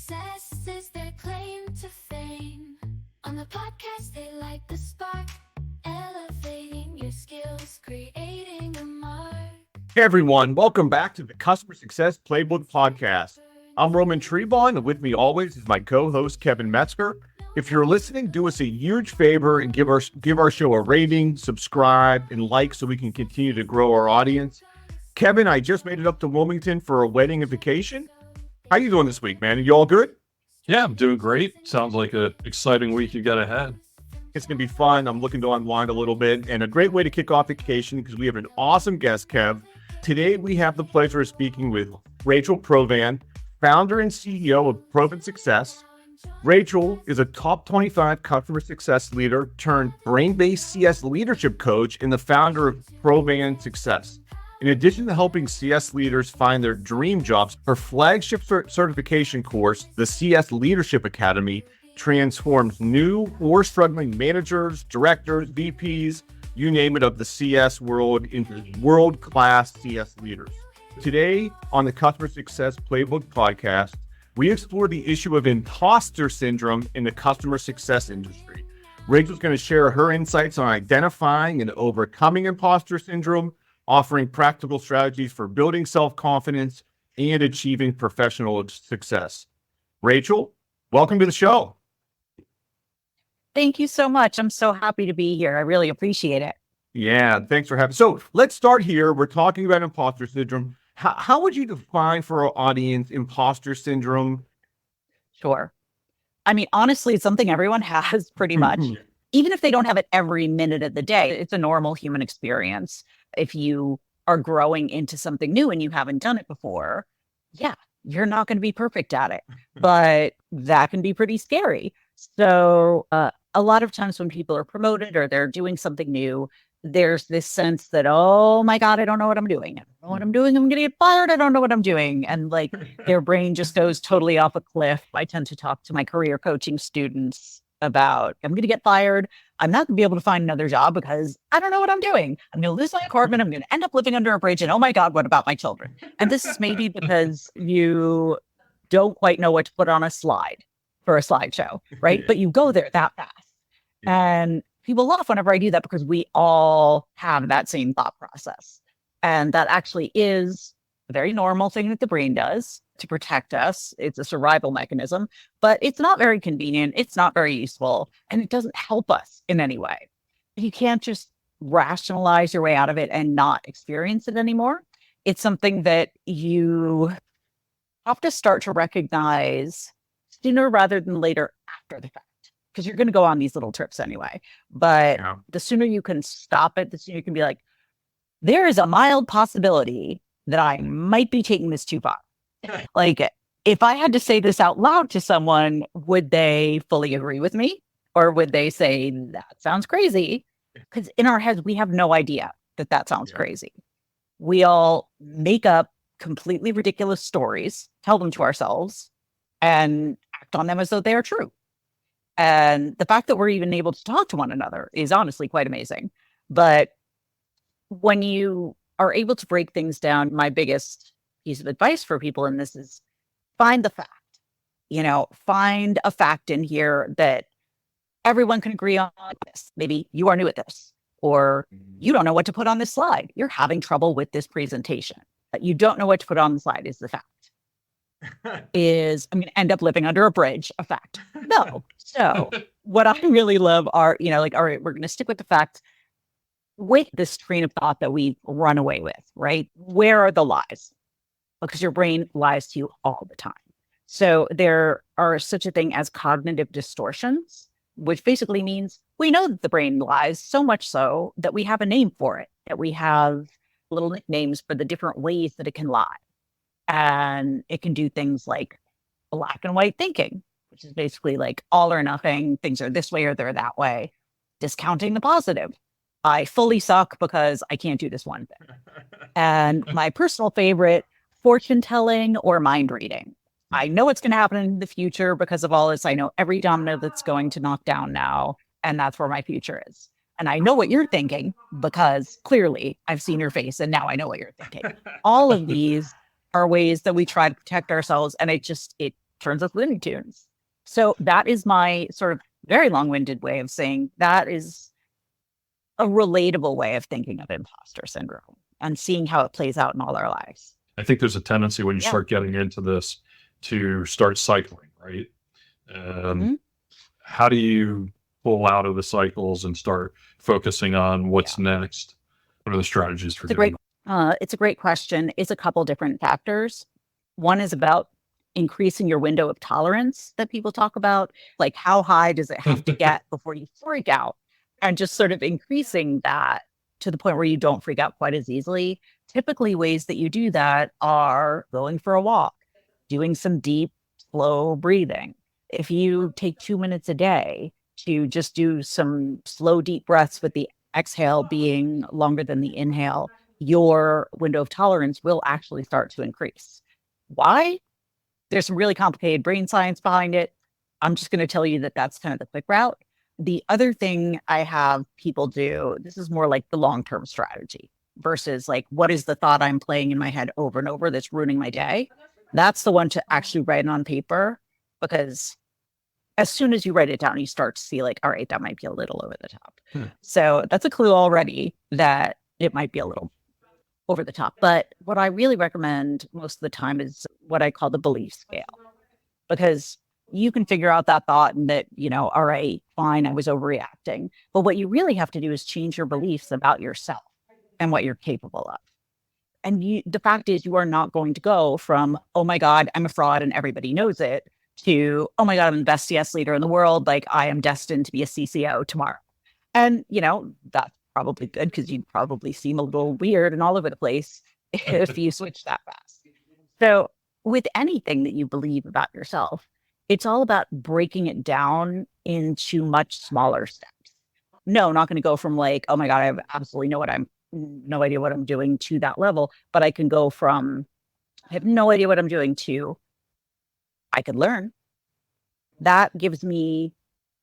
success is their claim to fame. On the podcast, they light the spark, elevating your skills, creating a mark. Hey everyone, welcome back to the Customer Success Playbook Podcast. I'm Roman Trebon, and with me always is my co-host Kevin Metzger. If you're listening, do us a huge favor and give our show a rating, subscribe, and like so we can continue to grow our audience. Kevin, I just made it up to Wilmington for a wedding and vacation. How you doing this week, man? Are you all good? Yeah, I'm doing great. Sounds like an exciting week you got ahead. It's going to be fun. I'm looking to unwind a little bit, and a great way to kick off vacation because we have an awesome guest, Kev. Today, we have the pleasure of speaking with Rachel Provan, founder and CEO of Provan Success. Rachel is a top 25 customer success leader turned brain-based CS leadership coach and the founder of Provan Success. In addition to helping CS leaders find their dream jobs, her flagship certification course, the CS Leadership Academy, transforms new or struggling managers, directors, VPs, you name it, of the CS world into world-class CS leaders. Today on the Customer Success Playbook Podcast, we explore the issue of imposter syndrome in the customer success industry. Rachel's going to share her insights on identifying and overcoming imposter syndrome, offering practical strategies for building self-confidence and achieving professional success. Rachel, welcome to the show. Thank you so much. I'm so happy to be here. I really appreciate it. Yeah, thanks for having. So let's start here. We're talking about imposter syndrome. How would you define for our audience imposter syndrome? Sure. I mean, honestly, it's something everyone has pretty much. Even if they don't have it every minute of the day, it's a normal human experience. If you are growing into something new and you haven't done it before, yeah, you're not going to be perfect at it. But that can be pretty scary. So a lot of times when people are promoted or they're doing something new, there's this sense that, oh my God, I don't know what I'm doing. I don't know what I'm doing. I'm going to get fired. I don't know what I'm doing. And like their brain just goes totally off a cliff. I tend to talk to my career coaching students about, I'm going to get fired. I'm not going to be able to find another job because I don't know what I'm doing. I'm going to lose my apartment. I'm going to end up living under a bridge. And oh my God, what about my children? And this is maybe because you don't quite know what to put on a slide for a slideshow, right? But you go there that fast. And people laugh whenever I do that because we all have that same thought process. And that actually is a very normal thing that the brain does to protect us. It's a survival mechanism, but it's not very convenient. It's not very useful, and it doesn't help us in any way. You can't just rationalize your way out of it and not experience it anymore. It's something that you have to start to recognize sooner rather than later after the fact. Because you're going to go on these little trips anyway. But the sooner you can stop it, the sooner you can be like, there is a mild possibility that I might be taking this too far. Like, if I had to say this out loud to someone, would they fully agree with me? Or would they say, that sounds crazy? Because in our heads, we have no idea that sounds crazy. We all make up completely ridiculous stories, tell them to ourselves, and act on them as though they are true. And the fact that we're even able to talk to one another is honestly quite amazing. But when you are able to break things down, my biggest piece of advice for people in this is find the fact. Find a fact in here that everyone can agree on this. Maybe you are new at this, or you don't know what to put on this slide. You're having trouble with this presentation. You don't know what to put on the slide is the fact. Is I'm going to end up living under a bridge, a fact. No. So what I really love are, all right, we're going to stick with the fact with this train of thought that we run away with, right? Where are the lies? Because your brain lies to you all the time. So there are such a thing as cognitive distortions, which basically means we know that the brain lies so much so that we have a name for it, that we have little nicknames for the different ways that it can lie. And it can do things like black and white thinking, which is basically like all or nothing. Things are this way or they're that way. Discounting the positive. I fully suck because I can't do this one thing. And my personal favorite, fortune telling or mind reading. I know what's going to happen in the future because of all this. I know every domino that's going to knock down now. And that's where my future is. And I know what you're thinking because clearly I've seen your face and now I know what you're thinking. All of these are ways that we try to protect ourselves. And it turns us Looney Tunes. So that is my sort of very long-winded way of saying that is a relatable way of thinking of imposter syndrome and seeing how it plays out in all our lives. I think there's a tendency when you start getting into this to start cycling, right? How do you pull out of the cycles and start focusing on what's next? What are the strategies for doing that? It's a great question. It's a couple different factors. One is about increasing your window of tolerance that people talk about. Like, how high does it have to get before you freak out? And just sort of increasing that to the point where you don't freak out quite as easily. Typically, ways that you do that are going for a walk, doing some deep, slow breathing. If you take 2 minutes a day to just do some slow, deep breaths with the exhale being longer than the inhale, your window of tolerance will actually start to increase. Why? There's some really complicated brain science behind it. I'm just going to tell you that that's kind of the quick route. The other thing I have people do, this is more like the long-term strategy versus like, what is the thought I'm playing in my head over and over that's ruining my day? That's the one to actually write on paper, because as soon as you write it down, you start to see like, all right, that might be a little over the top. So that's a clue already that it might be a little over the top. But what I really recommend most of the time is what I call the belief scale, because you can figure out that thought and that, all right, fine, I was overreacting. But what you really have to do is change your beliefs about yourself and what you're capable of. And the fact is, you are not going to go from, oh my God, I'm a fraud and everybody knows it, to, oh my God, I'm the best CS leader in the world. Like, I am destined to be a CCO tomorrow. And, that's probably good, because you'd probably seem a little weird and all over the place if you switch that fast. So with anything that you believe about yourself, it's all about breaking it down into much smaller steps. No, not going to go from like, oh my God, I have absolutely no idea what I'm doing, to that level. But I can go from, I have no idea what I'm doing, to I could learn. That gives me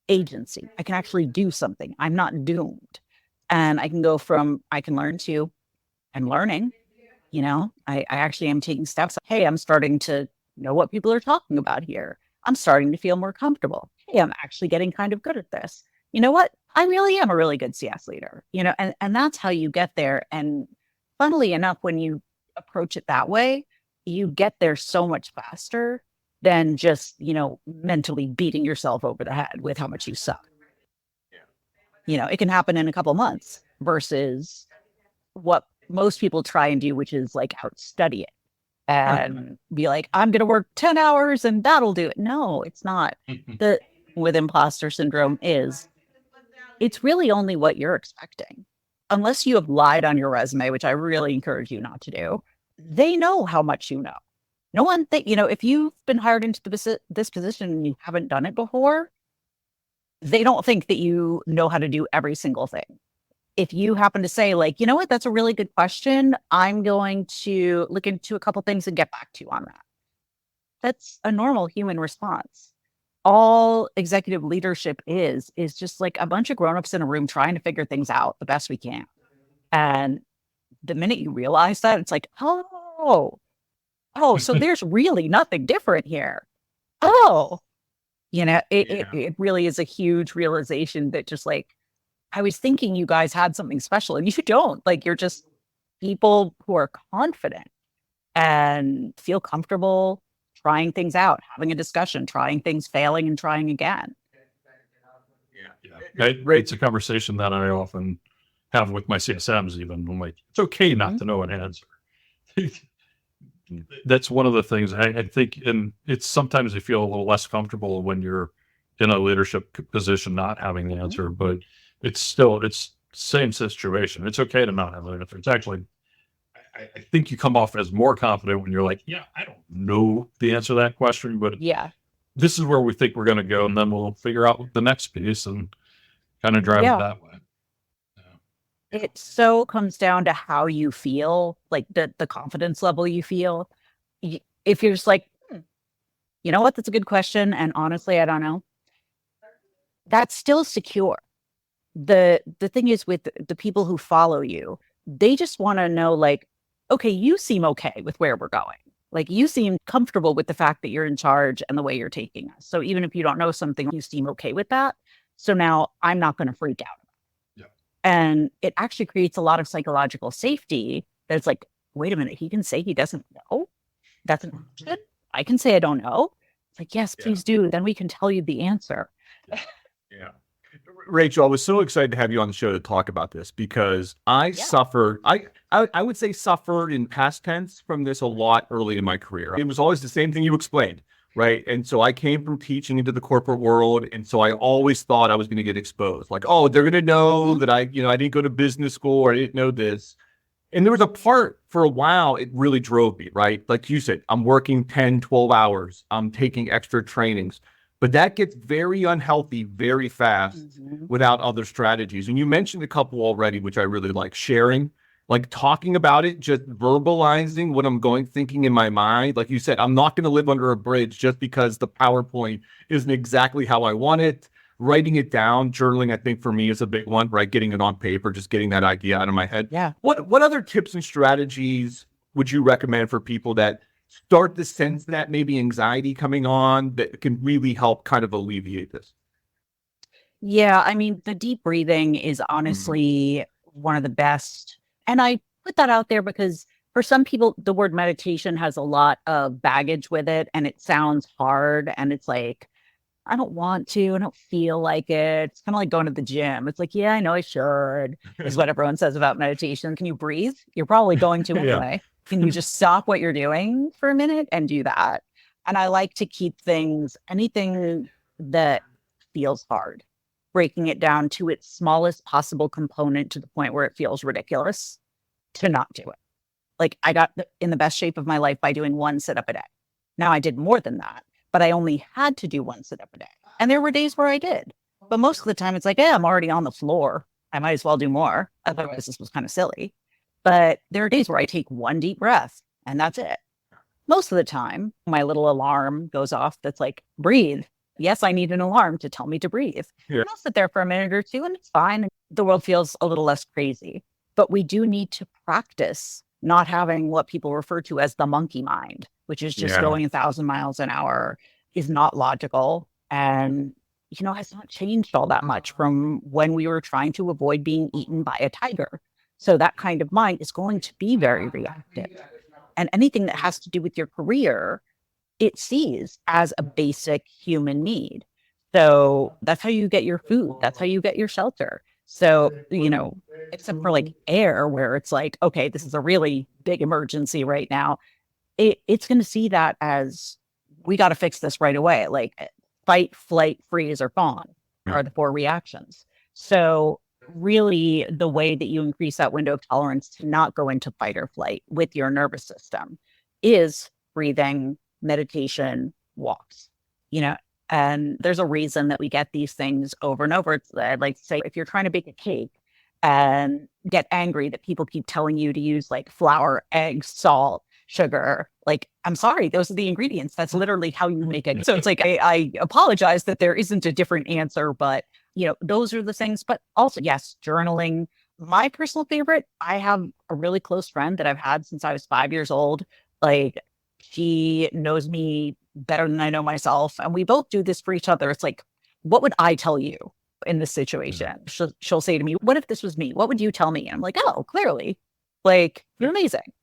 agency. I can actually do something. I'm not doomed. And I can go from I can learn to I'm learning. I actually am taking steps. Hey, I'm starting to know what people are talking about here. I'm starting to feel more comfortable. Hey, I'm actually getting kind of good at this. You know what? I really am a really good CS leader, and that's how you get there. And funnily enough, when you approach it that way, you get there so much faster than just, mentally beating yourself over the head with how much you suck. It can happen in a couple months versus what most people try and do, which is like outstudy it and be like, I'm going to work 10 hours and that'll do it. No, it's not. With imposter syndrome it's really only what you're expecting. Unless you have lied on your resume, which I really encourage you not to do, they know how much you know. No one if you've been hired into this position and you haven't done it before, they don't think that you know how to do every single thing. If you happen to say like, you know what, that's a really good question, I'm going to look into a couple things and get back to you on that. That's a normal human response. All executive leadership is just like a bunch of grownups in a room trying to figure things out the best we can. And the minute you realize that, it's like, oh, so there's really nothing different here. It really is a huge realization that just like, I was thinking you guys had something special and you don't. Like, you're just people who are confident and feel comfortable trying things out, having a discussion, trying things, failing and trying again. It's a conversation that I often have with my CSMs even. I'm like, it's okay not to know an answer. That's one of the things I think, and it's sometimes you feel a little less comfortable when you're in a leadership position not having the answer, but it's same situation. It's okay to not have an answer. It's actually, I think you come off as more confident when you're like, yeah, I don't know the answer to that question, but this is where we think we're going to go, and then we'll figure out the next piece and kind of drive it that way. It so comes down to how you feel, like the confidence level you feel. If you're just like, you know what, that's a good question, and honestly, I don't know, that's still secure. The thing is with the people who follow you, they just want to know like, okay, you seem okay with where we're going. Like you seem comfortable with the fact that you're in charge and the way you're taking us. So even if you don't know something, you seem okay with that. So now I'm not going to freak out. Yeah. And it actually creates a lot of psychological safety. That's like, wait a minute, he can say he doesn't know. That's an option. I can say I don't know. It's like, yes, please do. Then we can tell you the answer. Yeah. Rachel, I was so excited to have you on the show to talk about this because I suffered, I would say suffered in past tense from this a lot early in my career. It was always the same thing you explained, right? And so I came from teaching into the corporate world. And so I always thought I was going to get exposed. Like, oh, they're going to know that I didn't go to business school or I didn't know this. And there was a part for a while, it really drove me, right? Like you said, I'm working 10, 12 hours. I'm taking extra trainings. But that gets very unhealthy very fast without other strategies. And you mentioned a couple already, which I really like. Sharing, like talking about it, just verbalizing what I'm thinking in my mind. Like you said, I'm not going to live under a bridge just because the PowerPoint isn't exactly how I want it. Writing it down, journaling, I think for me is a big one, right? Getting it on paper, just getting that idea out of my head. Yeah. What other tips and strategies would you recommend for people that start to sense that maybe anxiety coming on that can really help kind of alleviate this? Yeah. I mean, the deep breathing is honestly one of the best. And I put that out there because for some people, the word meditation has a lot of baggage with it and it sounds hard. And it's like, I don't want to. I don't feel like it. It's kind of like going to the gym. It's like, yeah, I know I should, is what everyone says about meditation. Can you breathe? You're probably going to anyway. Can you just stop what you're doing for a minute and do that? And I like to keep anything that feels hard, breaking it down to its smallest possible component to the point where it feels ridiculous to not do it. Like I got in the best shape of my life by doing one sit-up a day. Now I did more than that, but I only had to do one sit-up a day. And there were days where I did. But most of the time it's like, yeah, I'm already on the floor. I might as well do more. Otherwise this was kind of silly. But there are days where I take one deep breath and that's it. Most of the time, my little alarm goes off that's like, breathe. Yes, I need an alarm to tell me to breathe. Yeah. And I'll sit there for a minute or two and it's fine. The world feels a little less crazy. But we do need to practice not having what people refer to as the monkey mind, which is just going 1,000 miles an hour, is not logical. And, has not changed all that much from when we were trying to avoid being eaten by a tiger. So that kind of mind is going to be very reactive. And anything that has to do with your career, it sees as a basic human need. So that's how you get your food. That's how you get your shelter. So, except for like air, where it's like, okay, this is a really big emergency right now. It's going to see that as we got to fix this right away. Like fight, flight, freeze, or fawn are the 4 reactions. So really the way that you increase that window of tolerance to not go into fight or flight with your nervous system is breathing, meditation, walks, and there's a reason that we get these things over and over. It's like, say, if you're trying to bake a cake and get angry that people keep telling you to use like flour, eggs, salt, sugar, like, I'm sorry, those are the ingredients. That's literally how you make it. So it's like, I apologize that there isn't a different answer, but those are the things. But also, yes, journaling. My personal favorite, I have a really close friend that I've had since I was 5 years old. Like, she knows me better than I know myself. And we both do this for each other. It's like, what would I tell you in this situation? She'll say to me, what if this was me? What would you tell me? And I'm like, oh, clearly, like, you're amazing.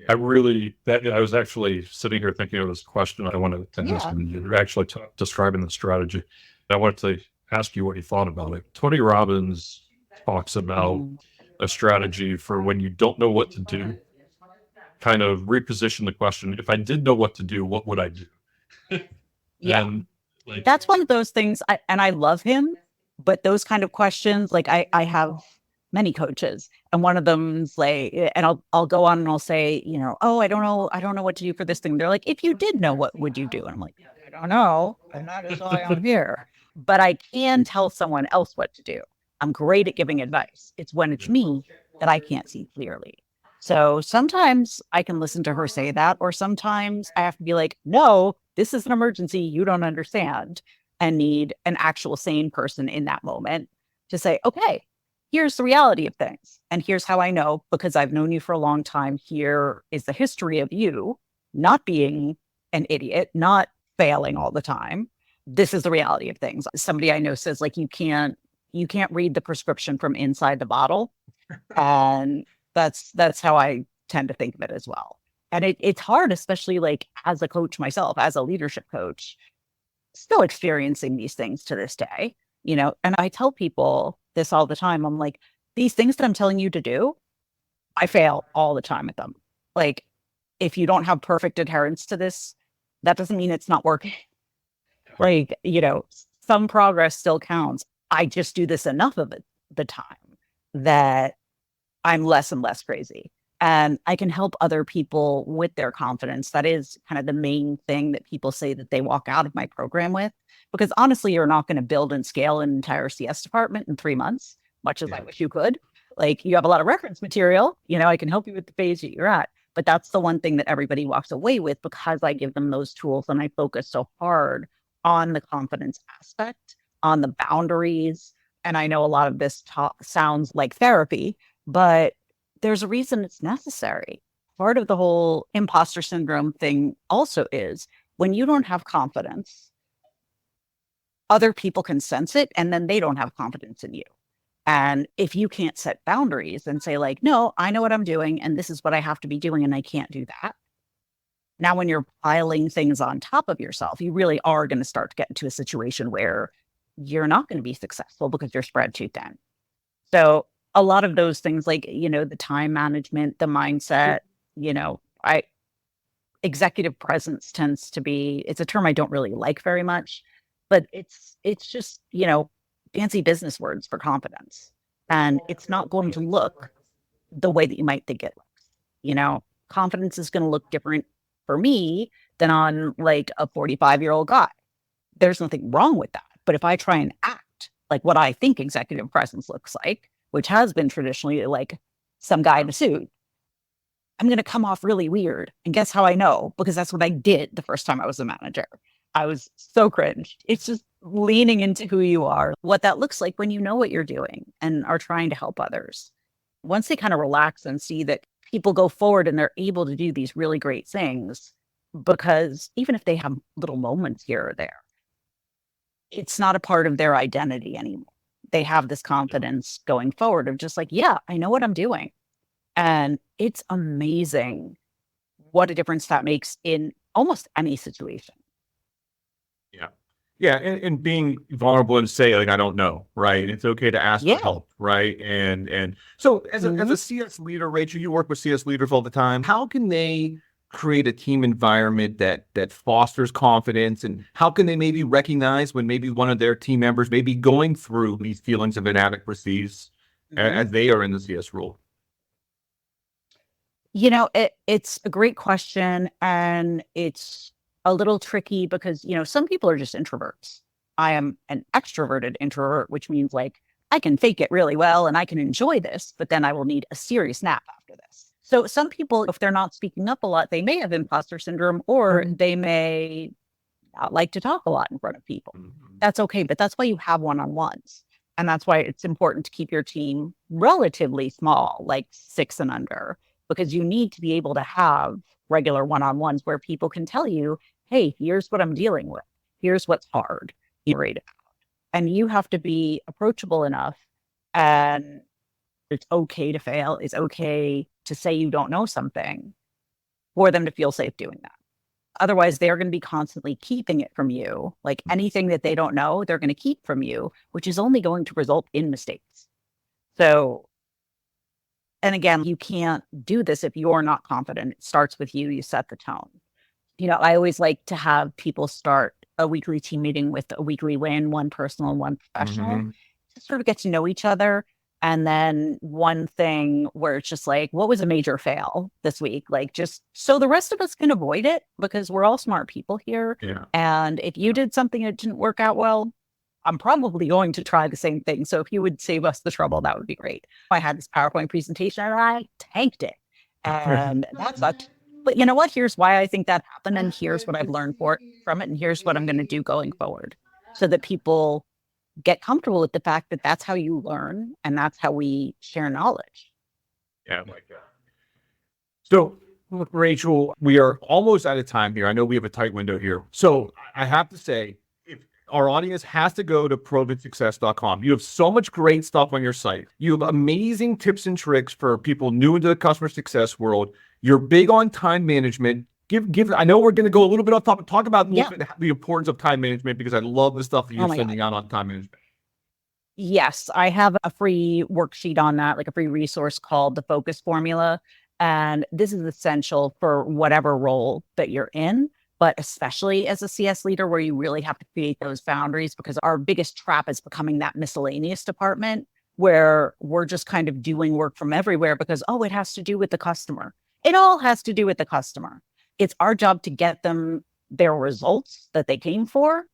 I was actually sitting here thinking of this question I wanted to ask, and you're actually describing the strategy. I wanted to ask you what you thought about it. Tony Robbins talks about a strategy for when you don't know what to do, kind of reposition the question. If I did know what to do, what would I do? And that's one of those things. I love him, but those kind of questions, like I have many coaches, and one of them's like, and I'll go on and I'll say, oh, I don't know what to do for this thing. They're like, if you did know, what would you do? And I'm like, I don't know. And that is why I'm here. But I can tell someone else what to do. I'm great at giving advice. It's when it's me that I can't see clearly. So sometimes I can listen to her say that, or sometimes I have to be like, no, this is an emergency. You don't understand, and need an actual sane person in that moment to say, okay, here's the reality of things. And here's how I know, because I've known you for a long time. Here is the history of you. not being an idiot, not failing all the time. This is the reality of things. Somebody I know says like you can't read the prescription from inside the bottle. And that's how I tend to think of it as well. And it's hard, especially like as a coach myself, as a leadership coach, still experiencing these things to this day, and I tell people this all the time. I'm like, these things that I'm telling you to do, I fail all the time at them. Like, if you don't have perfect adherence to this, that doesn't mean it's not working. Like, some progress still counts. I just do this enough of it the time that I'm less and less crazy. And I can help other people with their confidence. That is kind of the main thing that people say that they walk out of my program with. Because honestly, you're not going to build and scale an entire CS department in 3 months, much as I wish you could. Like, you have a lot of reference material, I can help you with the phase that you're at. But that's the one thing that everybody walks away with, because I give them those tools and I focus so hard on the confidence aspect, on the boundaries. And I know a lot of this sounds like therapy, but there's a reason it's necessary. Part of the whole imposter syndrome thing also is when you don't have confidence, other people can sense it, and then they don't have confidence in you. And if you can't set boundaries and say like, no, I know what I'm doing and this is what I have to be doing and I can't do that. Now, when you're piling things on top of yourself, you really are going to start to get into a situation where you're not going to be successful because you're spread too thin. So a lot of those things, like, the time management, the mindset, executive presence tends to be, it's a term I don't really like very much, but it's just, fancy business words for confidence. And it's not going to look the way that you might think it looks. Confidence is going to look different for me than on like a 45-year-old guy. There's nothing wrong with that. But if I try and act like what I think executive presence looks like, which has been traditionally like some guy in a suit, I'm going to come off really weird. And guess how I know? Because that's what I did the first time I was a manager. I was so cringe. It's just leaning into who you are, what that looks like when you know what you're doing and are trying to help others. Once they kind of relax and see that people go forward and they're able to do these really great things, because even if they have little moments here or there, it's not a part of their identity anymore. They have this confidence going forward of just like, yeah, I know what I'm doing. And it's amazing what a difference that makes in almost any situation. Yeah. Yeah. And being vulnerable and say, like, I don't know, right? It's okay to ask for help, right? And so as a CS leader, Rachel, you work with CS leaders all the time. How can they create a team environment that fosters confidence, and how can they maybe recognize when maybe one of their team members may be going through these feelings of inadequacies as they are in the CS role? It's a great question, and it's a little tricky because, some people are just introverts. I am an extroverted introvert, which means like I can fake it really well and I can enjoy this, but then I will need a serious nap after this. So some people, if they're not speaking up a lot, they may have imposter syndrome, or they may not like to talk a lot in front of people. That's okay. But that's why you have one-on-ones. And that's why it's important to keep your team relatively small, like 6 and under, because you need to be able to have regular one-on-ones where people can tell you, hey, here's what I'm dealing with. Here's what's hard. And you have to be approachable enough, and it's okay to fail. It's okay to say you don't know something for them to feel safe doing that. Otherwise, they're going to be constantly keeping it from you. Like anything that they don't know, they're going to keep from you, which is only going to result in mistakes. So, and again, you can't do this if you're not confident. It starts with you. You set the tone. I always like to have people start a weekly team meeting with a weekly win, one personal and one professional, to sort of get to know each other. And then one thing where it's just like, what was a major fail this week? Like, just so the rest of us can avoid it, because we're all smart people here. Yeah. And if you did something that didn't work out well, I'm probably going to try the same thing. So if you would save us the trouble, that would be great. I had this PowerPoint presentation and I tanked it. And that sucked. But you know what? Here's why I think that happened. And here's what I've learned from it. And here's what I'm going to do going forward, so that people get comfortable with the fact that that's how you learn and that's how we share knowledge. Yeah. So Rachel, we are almost out of time here. I know we have a tight window here. So I have to say, if our audience has to go to provansuccess.com. You have so much great stuff on your site. You have amazing tips and tricks for people new into the customer success world. You're big on time management. I know we're going to go a little bit off topic. Talk about the importance of time management, because I love the stuff that you're sending out on time management. Yes, I have a free worksheet on that, like a free resource called the Focus Formula. And this is essential for whatever role that you're in, but especially as a CS leader, where you really have to create those boundaries, because our biggest trap is becoming that miscellaneous department where we're just kind of doing work from everywhere because, it has to do with the customer. It all has to do with the customer. It's our job to get them their results that they came for.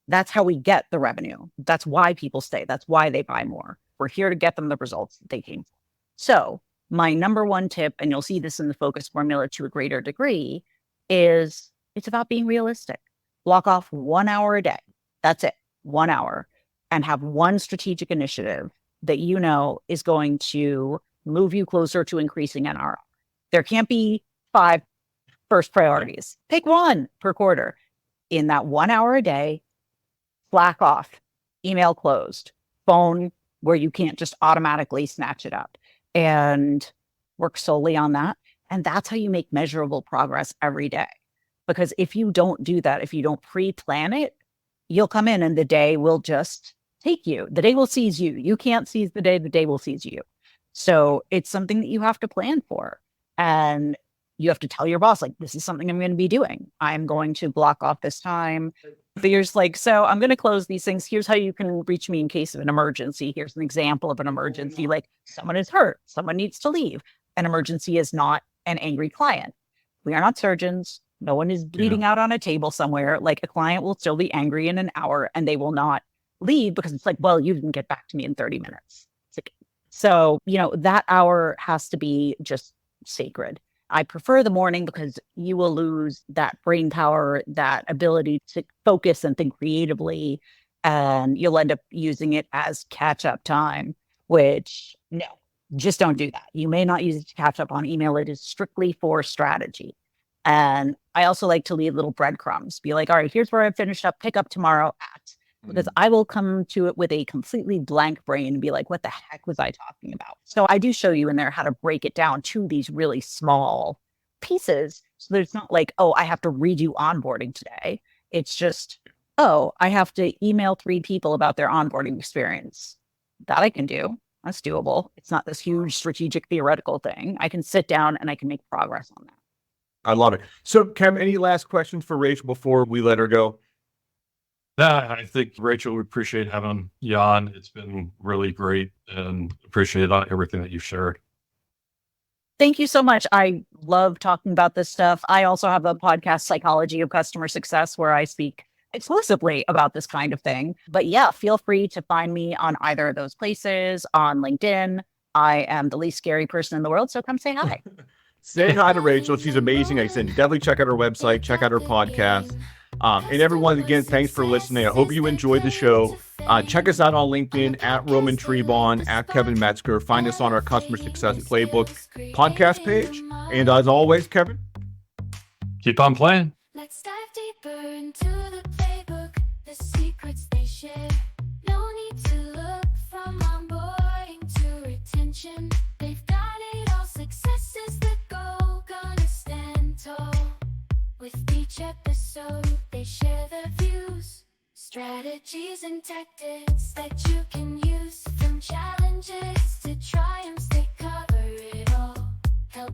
That's how we get the revenue. That's why people stay. That's why they buy more. We're here to get them the results that they came for. So my number one tip, and you'll see this in the Focus Formula to a greater degree, is it's about being realistic. Block off 1 hour a day. That's it, 1 hour, and have one strategic initiative that you know is going to move you closer to increasing NRR. There can't be 5 first priorities. Pick one per quarter. In that 1 hour a day, Slack off, email closed, phone where you can't just automatically snatch it up, and work solely on that. And that's how you make measurable progress every day. Because if you don't do that, if you don't pre-plan it, you'll come in and the day will just take you. The day will seize you. You can't seize the day will seize you. So it's something that you have to plan for. And you have to tell your boss, like, this is something I'm going to be doing. I'm going to block off this time. But you're just like, so I'm going to close these things. Here's how you can reach me in case of an emergency. Here's an example of an emergency. Like, someone is hurt. Someone needs to leave. An emergency is not an angry client. We are not surgeons. No one is bleeding out on a table somewhere. Like, a client will still be angry in an hour and they will not leave because it's like, well, you didn't get back to me in 30 minutes. It's like, so, that hour has to be just sacred. I prefer the morning because you will lose that brain power, that ability to focus and think creatively, and you'll end up using it as catch-up time, which, no, just don't do that. You may not use it to catch up on email. It is strictly for strategy. And I also like to leave little breadcrumbs. Be like, all right, here's where I finished up, pick up tomorrow at. Because I will come to it with a completely blank brain and be like, what the heck was I talking about? So I do show you in there how to break it down to these really small pieces. So that it's not like, I have to redo onboarding today. It's just, I have to email 3 people about their onboarding experience. That I can do. That's doable. It's not this huge strategic theoretical thing. I can sit down and I can make progress on that. I love it. So, Kev, any last questions for Rachel before we let her go? I think, Rachel, we appreciate having you on. It's been really great and appreciate everything that you've shared. Thank you so much. I love talking about this stuff. I also have a podcast, Psychology of Customer Success, where I speak exclusively about this kind of thing. But yeah, feel free to find me on either of those places. On LinkedIn, I am the least scary person in the world, so come say hi. Say hi to Rachel. She's amazing. I said, definitely check out her website, check out her podcast. And everyone, again, thanks for listening. I hope you enjoyed the show. Check us out on LinkedIn at Roman Trebon, at Kevin Metzger. Find us on our Customer Success Playbook podcast page. And as always, Kevin, keep on playing. Let's dive deeper into the playbook, the secrets they share. No need to look from onboarding to retention. They've got it all. Success is the goal. Gonna stand tall. With each episode, they share their views, strategies, and tactics that you can use.